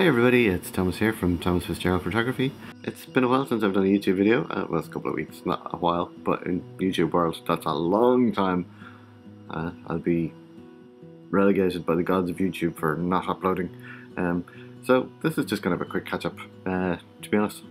Hi everybody, it's Thomas here from Thomas Fitzgerald Photography. It's been a while since I've done a YouTube video. Well, it's a couple of weeks, not a while, but in YouTube world, that's a long time. I'll be relegated by the gods of YouTube for not uploading. So this is just kind of a quick catch up. To be honest,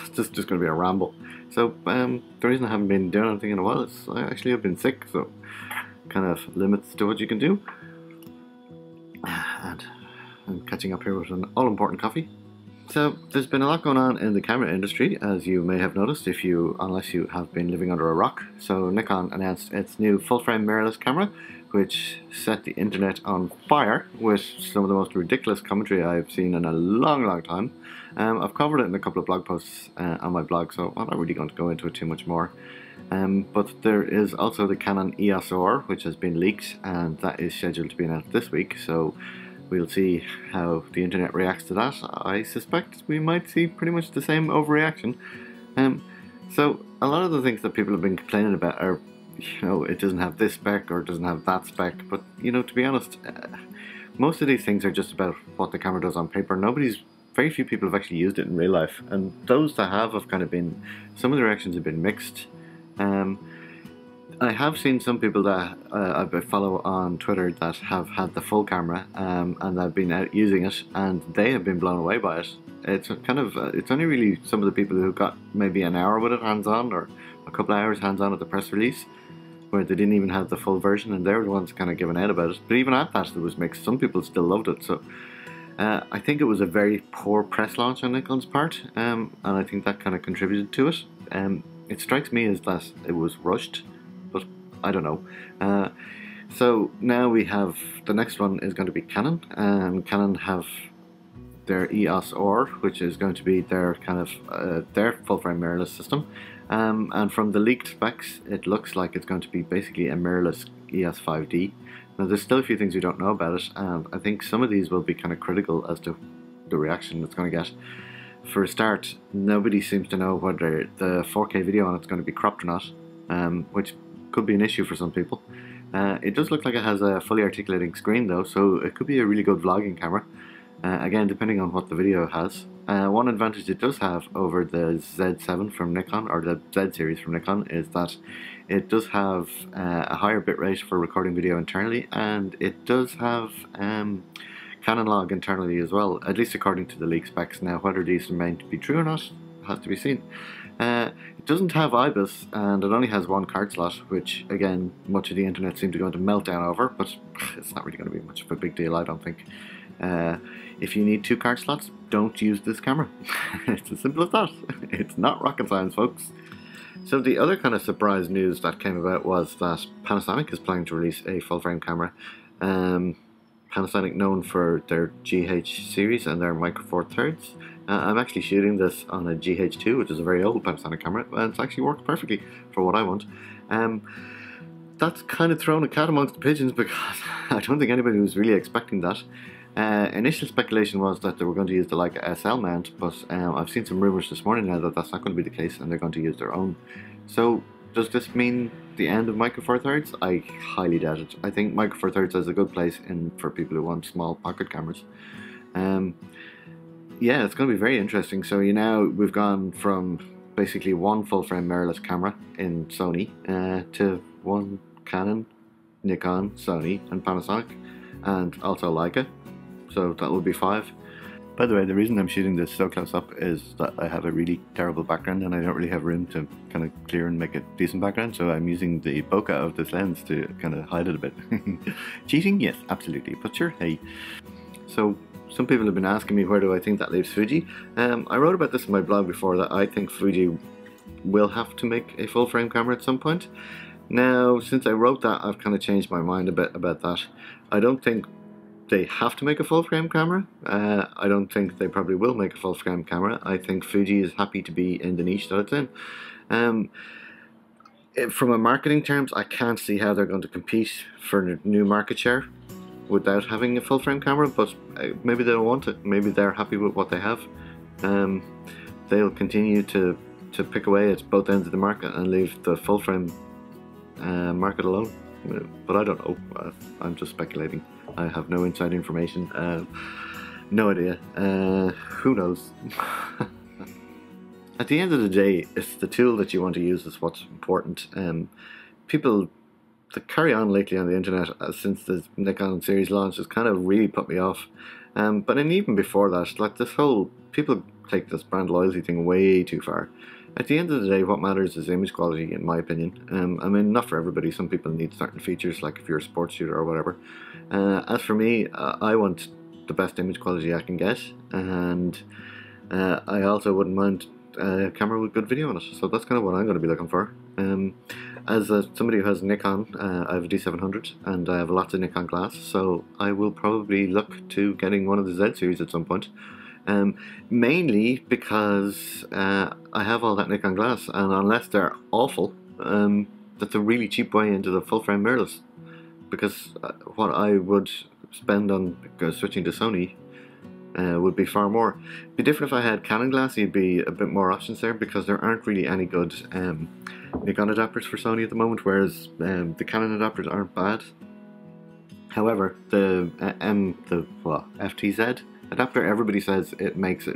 this is just going to be a ramble. So the reason I haven't been doing anything in a while is I actually have been sick, so kind of limits to what you can do. And I'm catching up here with an all-important coffee. So there's been a lot going on in the camera industry, as you may have noticed unless you have been living under a rock. So Nikon announced its new full-frame mirrorless camera, which set the internet on fire with some of the most ridiculous commentary I've seen in a long time. I've covered it in a couple of blog posts on my blog, so I'm not really going to go into it too much more. But there is also the Canon EOS R, which has been leaked, and that is scheduled to be announced this week. So we'll see how the internet reacts to that. I suspect we might see pretty much the same overreaction. So a lot of the things that people have been complaining about are, it doesn't have this spec or it doesn't have that spec. But, to be honest, most of these things are just about what the camera does on paper. Very few people have actually used it in real life. And those that have kind of been, some of the reactions have been mixed. I have seen some people that I follow on Twitter that have had the full camera and they've been out using it, and they have been blown away by it. It's it's only really some of the people who got maybe an hour with it hands-on, or a couple of hours hands-on at the press release, where they didn't even have the full version, and they were the ones kind of giving out about it. But even at that, there was mixed. Some people still loved it. So I think it was a very poor press launch on Nikon's part, and I think that kind of contributed to it. It strikes me as that it was rushed, but I don't know. So now we have, the next one is going to be Canon, and Canon have their EOS R, which is going to be their kind of their full-frame mirrorless system. And from the leaked specs, it looks like it's going to be basically a mirrorless EOS 5D. Now there's still a few things we don't know about it, and I think some of these will be kind of critical as to the reaction it's going to get. For a start, nobody seems to know whether the 4K video on it's going to be cropped or not, which could be an issue for some people. It does look like it has a fully articulating screen though, so it could be a really good vlogging camera. Again, depending on what the video has. One advantage it does have over the Z7 from Nikon, or the Z series from Nikon, is that it does have a higher bitrate for recording video internally, and it does have Canon log internally as well, at least according to the leak specs. Now, whether these remain to be true or not has to be seen. It doesn't have IBIS, and it only has one card slot, which again, much of the internet seemed to go into meltdown over, but it's not really going to be much of a big deal, I don't think. If you need 2 card slots, don't use this camera. It's as simple as that. It's not rocket science, folks. So the other kind of surprise news that came about was that Panasonic is planning to release a full-frame camera. Panasonic, known for their GH series and their Micro Four Thirds. I'm actually shooting this on a GH2, which is a very old Panasonic camera, and it's actually worked perfectly for what I want. That's kind of thrown a cat amongst the pigeons, because I don't think anybody was really expecting that. Initial speculation was that they were going to use the Leica SL mount, but I've seen some rumours this morning now that that's not going to be the case, and they're going to use their own. So does this mean the end of Micro Four Thirds? I highly doubt it. I think Micro Four Thirds is a good place for people who want small pocket cameras. Yeah, it's going to be very interesting. So we've gone from basically one full-frame mirrorless camera in Sony to one Canon, Nikon, Sony, and Panasonic, and also Leica. So that will be 5. By the way, the reason I'm shooting this so close up is that I have a really terrible background and I don't really have room to kind of clear and make a decent background, so I'm using the bokeh of this lens to kind of hide it a bit. Cheating? Yes, absolutely, but sure, hey. So some people have been asking me where do I think that leaves Fuji. I wrote about this in my blog before, that I think Fuji will have to make a full frame camera at some point. Now, since I wrote that, I've kind of changed my mind a bit about that. I don't think they have to make a full frame camera. I don't think they probably will make a full frame camera. I think Fuji is happy to be in the niche that it's in. From a marketing terms, I can't see how they're going to compete for new market share without having a full frame camera, but maybe they don't want it. Maybe they're happy with what they have. They'll continue to pick away at both ends of the market and leave the full frame market alone. But I don't know. I'm just speculating. I have no inside information. No idea. Who knows? At the end of the day, it's the tool that you want to use is what's important. People that carry on lately on the internet since the Nikon series launch has kind of really put me off. But then even before that, like this whole people take this brand loyalty thing way too far. At the end of the day, what matters is image quality, in my opinion. I mean, not for everybody. Some people need certain features, like if you're a sports shooter or whatever. As for me, I want the best image quality I can get, and I also wouldn't mind a camera with good video on it. So that's kind of what I'm going to be looking for. As somebody who has Nikon, I have a D700 and I have lots of Nikon glass, so I will probably look to getting one of the Z series at some point. Mainly because I have all that Nikon glass, and unless they're awful, that's a really cheap way into the full frame mirrorless. Because what I would spend on switching to Sony would be far more. It'd be different if I had Canon glass. You'd be a bit more options there because there aren't really any good Nikon adapters for Sony at the moment, whereas the Canon adapters aren't bad. However, the FTZ adapter, everybody says it makes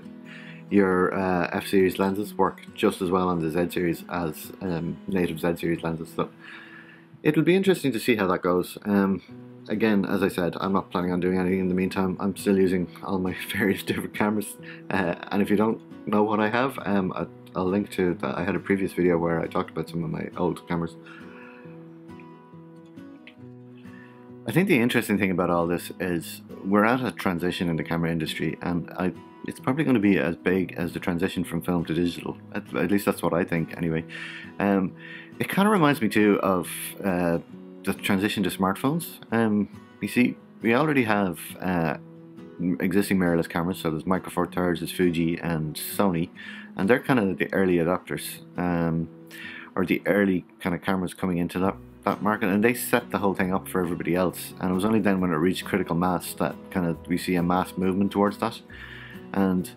your F series lenses work just as well on the Z series as native Z series lenses. So it'll be interesting to see how that goes. Again, as I said, I'm not planning on doing anything in the meantime. I'm still using all my various different cameras, and if you don't know what I have, I'll link to that. I had a previous video where I talked about some of my old cameras. I think the interesting thing about all this is we're at a transition in the camera industry, and it's probably going to be as big as the transition from film to digital. At least that's what I think, anyway. It kind of reminds me too of the transition to smartphones. You see, we already have existing mirrorless cameras, so there's Micro Four Thirds, there's Fuji and Sony, and they're kind of the early adopters, or the early kind of cameras coming into that market, and they set the whole thing up for everybody else. And it was only then when it reached critical mass that kind of we see a mass movement towards that. And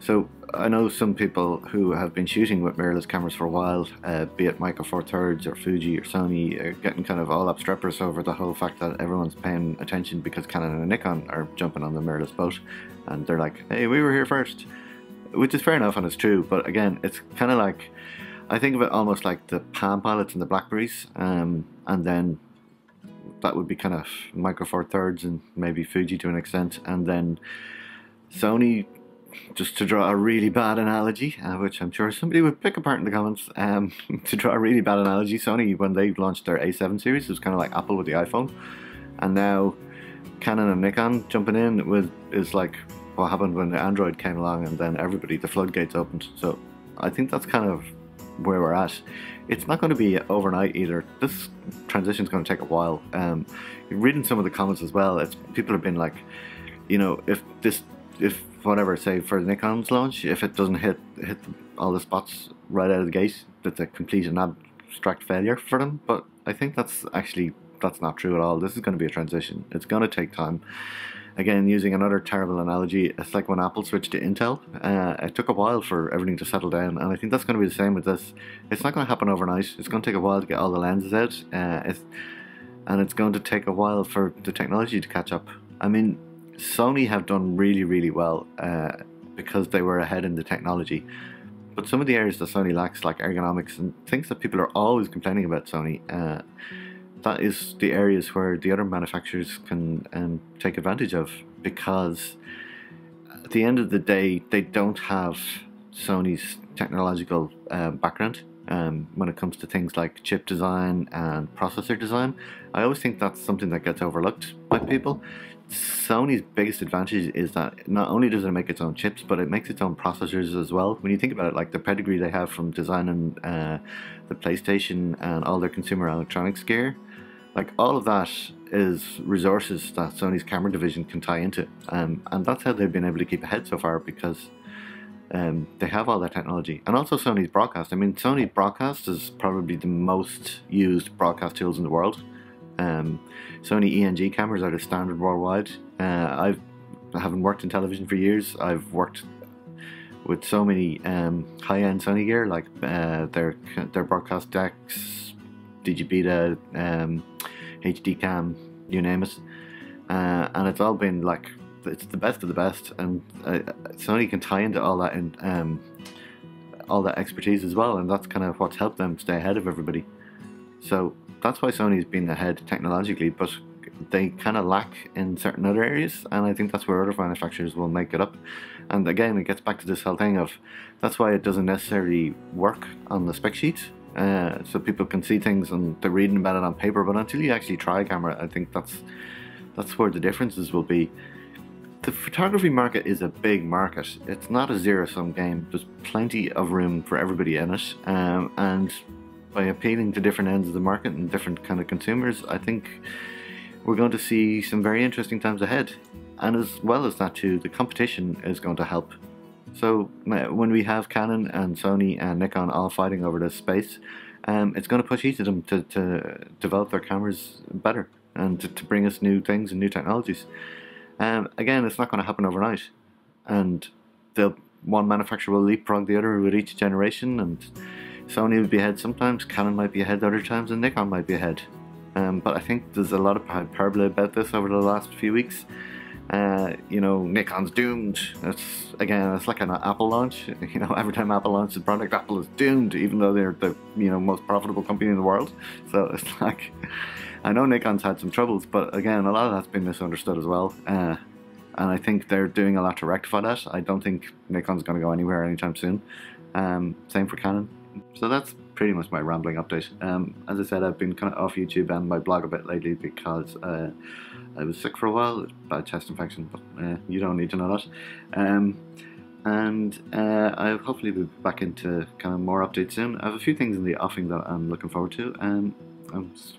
so I know some people who have been shooting with mirrorless cameras for a while, be it Micro Four Thirds or Fuji or Sony, are getting kind of all obstreperous over the whole fact that everyone's paying attention because Canon and Nikon are jumping on the mirrorless boat, and they're like, hey, we were here first, which is fair enough and it's true. But again, it's kind of like, I think of it almost like the Palm Pilots and the Blackberries, and then that would be kind of Micro Four Thirds and maybe Fuji to an extent, and then Sony, just to draw a really bad analogy, which I'm sure somebody would pick apart in the comments, to draw a really bad analogy, Sony, when they launched their A7 series, it was kind of like Apple with the iPhone, and now Canon and Nikon jumping in is like what happened when the Android came along, and then the floodgates opened. So I think that's kind of where we're at. It's not going to be overnight either. This transition is going to take a while. Reading some of the comments as well, people have been like, you know, if whatever, say for Nikon's launch, if it doesn't hit all the spots right out of the gate, that's a complete and abstract failure for them. But I think that's not true at all. This is going to be a transition. It's going to take time. Again, using another terrible analogy, it's like when Apple switched to Intel. It took a while for everything to settle down, and I think that's going to be the same with this. It's not going to happen overnight. It's going to take a while to get all the lenses out, and it's going to take a while for the technology to catch up. I mean, Sony have done really, really well because they were ahead in the technology. But some of the areas that Sony lacks, like ergonomics and things that people are always complaining about Sony, that is the areas where the other manufacturers can take advantage of, because at the end of the day, they don't have Sony's technological background when it comes to things like chip design and processor design. I always think that's something that gets overlooked by people. Sony's biggest advantage is that not only does it make its own chips, but it makes its own processors as well. When you think about it, like the pedigree they have from designing the PlayStation and all their consumer electronics gear, like all of that is resources that Sony's camera division can tie into, and that's how they've been able to keep ahead so far, because they have all that technology. And also Sony's broadcast. I mean, Sony broadcast is probably the most used broadcast tools in the world. Sony ENG cameras are the standard worldwide. I haven't worked in television for years. I've worked with so many high-end Sony gear, like their broadcast decks, DigiBeta, HD cam, you name it, and it's all been like it's the best of the best, and Sony can tie into all that in all that expertise as well, and that's kind of what's helped them stay ahead of everybody. So that's why Sony's been ahead technologically, but they kind of lack in certain other areas, and I think that's where other manufacturers will make it up. And again, it gets back to this whole thing of that's why it doesn't necessarily work on the spec sheet. So people can see things and they're reading about it on paper, but until you actually try a camera, I think that's where the differences will be. The photography market is a big market. It's not a zero-sum game. There's plenty of room for everybody in it, and by appealing to different ends of the market and different kind of consumers, I think we're going to see some very interesting times ahead. And as well as that too, the competition is going to help. So when we have Canon and Sony and Nikon all fighting over this space, it's going to push each of them to develop their cameras better and to bring us new things and new technologies. Again, it's not going to happen overnight, and one manufacturer will leapfrog the other with each generation, and Sony will be ahead sometimes, Canon might be ahead other times, and Nikon might be ahead. But I think there's a lot of hyperbole about this over the last few weeks. You know, Nikon's doomed. It's like an Apple launch. You know, every time Apple launches a product, Apple is doomed, even though they're the most profitable company in the world. So it's like, I know Nikon's had some troubles, but again, a lot of that's been misunderstood as well. And I think they're doing a lot to rectify that. I don't think Nikon's going to go anywhere anytime soon. Same for Canon. So that's pretty much my rambling update. As I said, I've been kind of off YouTube and my blog a bit lately because I was sick for a while, bad chest infection, but you don't need to know that. I'll hopefully be back into kind of more updates soon. I have a few things in the offing that I'm looking forward to. I'm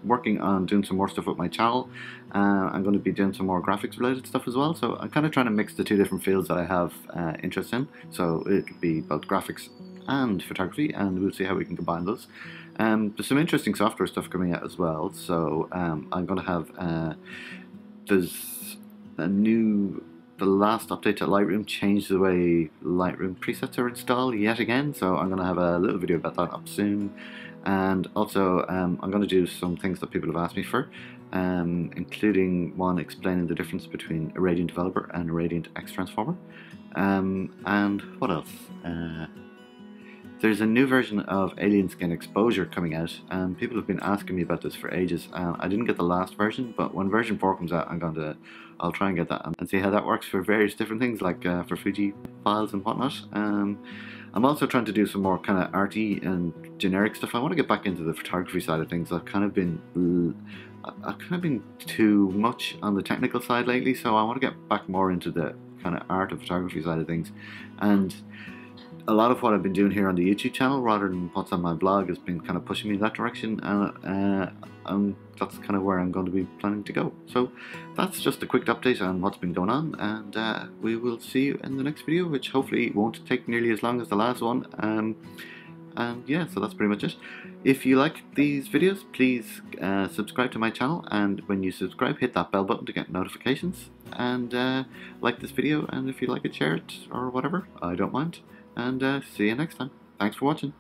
working on doing some more stuff with my channel. I'm going to be doing some more graphics related stuff as well, so I'm kind of trying to mix the two different fields that I have interest in. So it'll be both graphics and photography, and we'll see how we can combine those. There's some interesting software stuff coming out as well, so I'm going to have there's the last update to Lightroom changed the way Lightroom presets are installed yet again, so I'm going to have a little video about that up soon. And also I'm going to do some things that people have asked me for, including one explaining the difference between a Radiant Developer and a Radiant X Transformer. And what else? There's a new version of Alien Skin Exposure coming out, and people have been asking me about this for ages. I didn't get the last version, but when version 4 comes out, I'll try and get that and see how that works for various different things, like for Fuji files and whatnot. I'm also trying to do some more kind of arty and generic stuff. I want to get back into the photography side of things. I've kind of been too much on the technical side lately, so I want to get back more into the kind of art of photography side of things. And a lot of what I've been doing here on the YouTube channel, rather than what's on my blog, has been kind of pushing me in that direction, and that's kind of where I'm going to be planning to go. So that's just a quick update on what's been going on, and we will see you in the next video, which hopefully won't take nearly as long as the last one. And yeah, so that's pretty much it. If you like these videos, please subscribe to my channel, and when you subscribe, hit that bell button to get notifications, and like this video, and if you like it, share it or whatever, I don't mind. And see you next time. Thanks for watching.